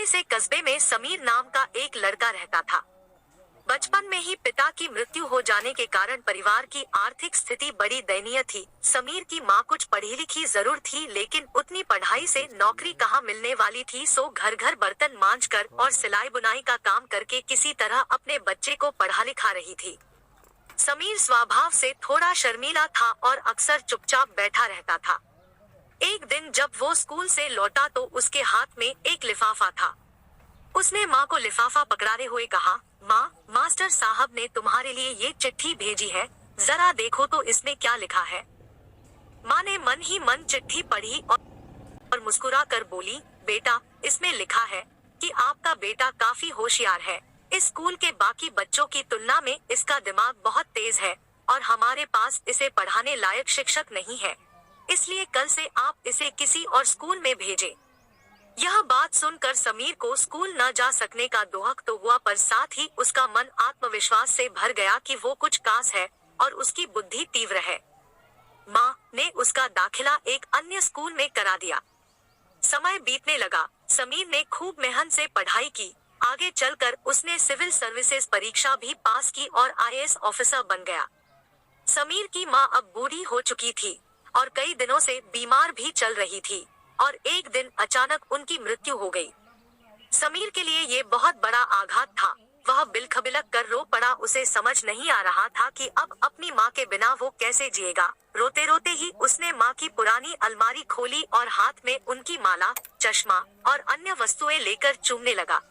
छोटे से कस्बे में समीर नाम का एक लड़का रहता था। बचपन में ही पिता की मृत्यु हो जाने के कारण परिवार की आर्थिक स्थिति बड़ी दयनीय थी। समीर की माँ कुछ पढ़ी लिखी जरूर थी, लेकिन उतनी पढ़ाई से नौकरी कहाँ मिलने वाली थी। सो घर घर बर्तन मांजकर और सिलाई बुनाई का काम करके किसी तरह अपने बच्चे को पढ़ा लिखा रही थी। समीर स्वभाव से थोड़ा शर्मीला था और अक्सर चुपचाप बैठा रहता था। एक दिन जब वो स्कूल से लौटा तो उसके हाथ में एक लिफाफा था। उसने माँ को लिफाफा पकड़ाते हुए कहा, माँ, मास्टर साहब ने तुम्हारे लिए ये चिट्ठी भेजी है, जरा देखो तो इसमें क्या लिखा है। माँ ने मन ही मन चिट्ठी पढ़ी और मुस्कुरा कर बोली, बेटा, इसमें लिखा है कि आपका बेटा काफी होशियार है। इस स्कूल के बाकी बच्चों की तुलना में इसका दिमाग बहुत तेज है और हमारे पास इसे पढ़ाने लायक शिक्षक नहीं है, इसलिए कल से आप इसे किसी और स्कूल में भेजें। यह बात सुनकर समीर को स्कूल न जा सकने का दुख तो हुआ, पर साथ ही उसका मन आत्मविश्वास से भर गया कि वो कुछ खास है और उसकी बुद्धि तीव्र है। माँ ने उसका दाखिला एक अन्य स्कूल में करा दिया। समय बीतने लगा। समीर ने खूब मेहनत से पढ़ाई की। आगे चलकर उसने सिविल सर्विसेज परीक्षा भी पास की और आईएएस ऑफिसर बन गया। समीर की माँ अब बूढ़ी हो चुकी थी और कई दिनों से बीमार भी चल रही थी और एक दिन अचानक उनकी मृत्यु हो गई। समीर के लिए ये बहुत बड़ा आघात था। वह बिलखबिलक कर रो पड़ा। उसे समझ नहीं आ रहा था कि अब अपनी माँ के बिना वो कैसे जिएगा। रोते रोते ही उसने माँ की पुरानी अलमारी खोली और हाथ में उनकी माला, चश्मा और अन्य वस्तुएं लेकर चूमने लगा।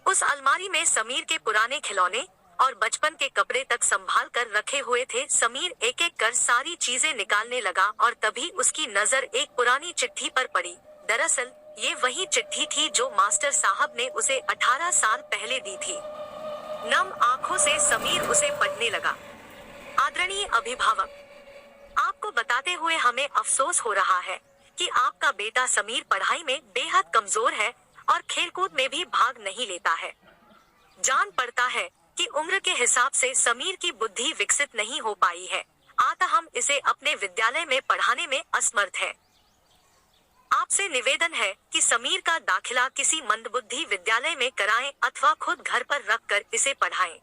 उस अलमारी में समीर के पुराने खिलौने और बचपन के कपड़े तक संभाल कर रखे हुए थे। समीर एक एक कर सारी चीजें निकालने लगा और तभी उसकी नजर एक पुरानी चिट्ठी पर पड़ी। दरअसल ये वही चिट्ठी थी जो मास्टर साहब ने उसे 18 साल पहले दी थी। नम आंखों से समीर उसे पढ़ने लगा। आदरणीय अभिभावक, आपको बताते हुए हमें अफसोस हो रहा है कि आपका बेटा समीर पढ़ाई में बेहद कमजोर है और खेलकूद में भी भाग नहीं लेता है। जान पड़ता है कि उम्र के हिसाब से समीर की बुद्धि विकसित नहीं हो पाई है, अतः हम इसे अपने विद्यालय में पढ़ाने में असमर्थ हैं। आपसे निवेदन है कि समीर का दाखिला किसी मंदबुद्धि विद्यालय में कराएं अथवा खुद घर पर रखकर इसे पढ़ाएं।